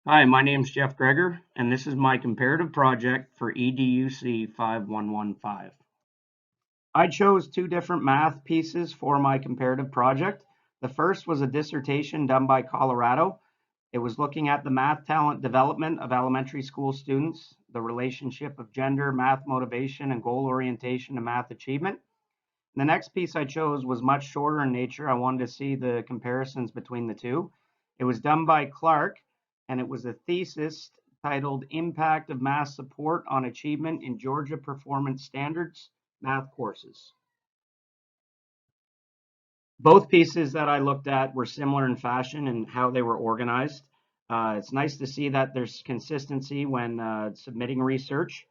Hi, my name's Jeff Gregor, and this is my comparative project for EDUC 5115. I chose two different math pieces for my comparative project. The first was a dissertation done by Colorado. It was looking at the math talent development of elementary school students, the relationship of gender, math motivation, and goal orientation to math achievement. The next piece I chose was much shorter in nature. I wanted to see the comparisons between the two. It was done by Clark, and it was a thesis titled Impact of Math Support on Achievement in Georgia Performance Standards Math Courses. Both pieces that I looked at were similar in fashion and how they were organized. It's nice to see that there's consistency when submitting research.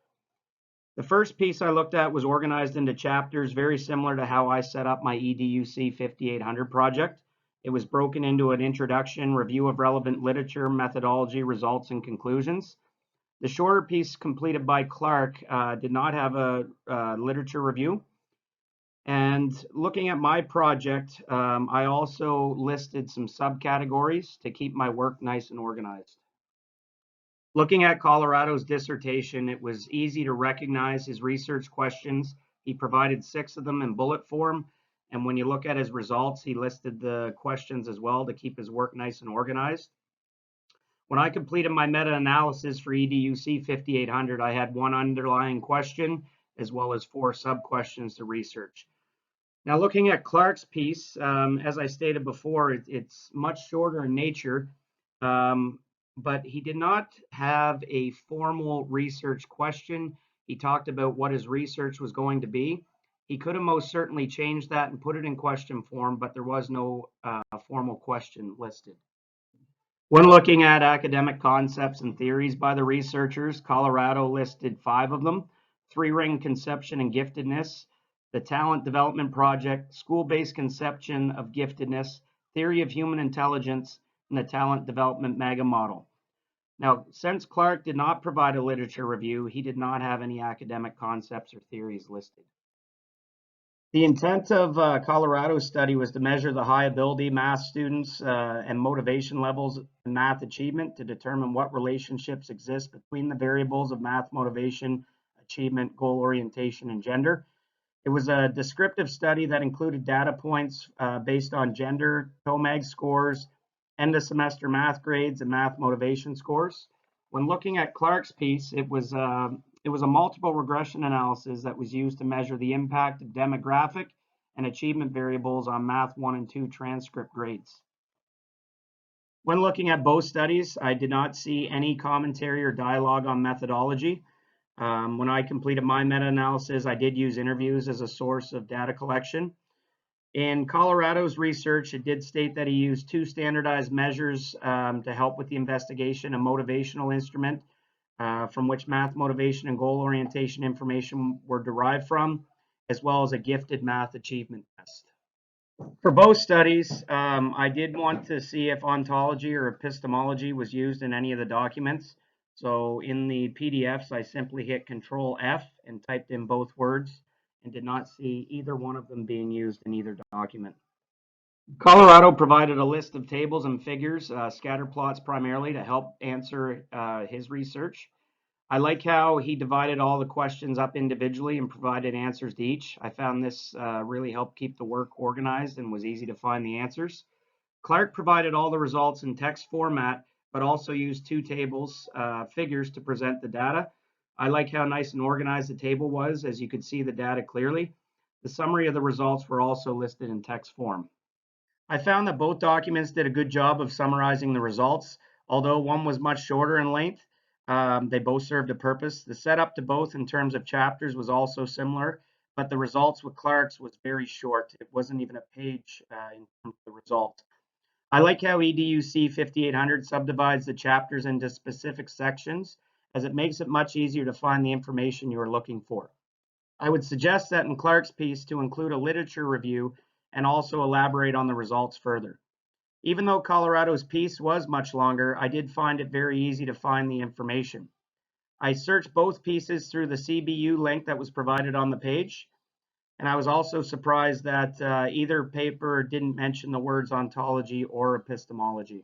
The first piece I looked at was organized into chapters, very similar to how I set up my EDUC 5800 project. It was broken into an introduction, review of relevant literature, methodology, results, and conclusions. The shorter piece completed by Clark did not have a literature review. And looking at my project, I also listed some subcategories to keep my work nice and organized. Looking at Colorado's dissertation, it was easy to recognize his research questions. He provided 6 of them in bullet form. And when you look at his results, he listed the questions as well to keep his work nice and organized. When I completed my meta-analysis for EDUC 5800, I had one underlying question as well as 4 sub-questions to research. Now, looking at Clark's piece, as I stated before, it's much shorter in nature. But he did not have a formal research question. He talked about what his research was going to be. He could have most certainly changed that and put it in question form, but there was no formal question listed. When looking at academic concepts and theories by the researchers, Colorado listed 5 of them: 3-ring conception and giftedness, the talent development project, school-based conception of giftedness, theory of human intelligence, and the talent development mega model. Now, since Clark did not provide a literature review, he did not have any academic concepts or theories listed. The intent of Colorado's study was to measure the high ability math students and motivation levels in math achievement to determine what relationships exist between the variables of math motivation, achievement, goal orientation, and gender. It was a descriptive study that included data points based on gender, TOMAG scores, end of semester math grades, and math motivation scores. When looking at Clark's piece, it was a multiple regression analysis that was used to measure the impact of demographic and achievement variables on Math 1 and 2 transcript grades. When looking at both studies, I did not see any commentary or dialogue on methodology. When I completed my meta-analysis, I did use interviews as a source of data collection. In Colorado's research, it did state that he used 2 standardized measures to help with the investigation: a motivational instrument from which math motivation and goal orientation information were derived from, as well as a gifted math achievement test. For both studies, I did want to see if ontology or epistemology was used in any of the documents. So in the PDFs, I simply hit Control F and typed in both words and did not see either one of them being used in either document. Colorado provided a list of tables and figures, scatter plots primarily, to help answer his research. I like how he divided all the questions up individually and provided answers to each. I found this really helped keep the work organized and was easy to find the answers. Clark provided all the results in text format, but also used 2 tables, figures to present the data. I like how nice and organized the table was, as you could see the data clearly. The summary of the results were also listed in text form. I found that both documents did a good job of summarizing the results. Although one was much shorter in length, they both served a purpose. The setup to both in terms of chapters was also similar, but the results with Clark's was very short. It wasn't even a page in terms of the results. I like how EDUC 5800 subdivides the chapters into specific sections, as it makes it much easier to find the information you are looking for. I would suggest that in Clark's piece to include a literature review and also elaborate on the results further. Even though Colorado's piece was much longer, I did find it very easy to find the information. I searched both pieces through the CBU link that was provided on the page, and I was also surprised that either paper didn't mention the words ontology or epistemology.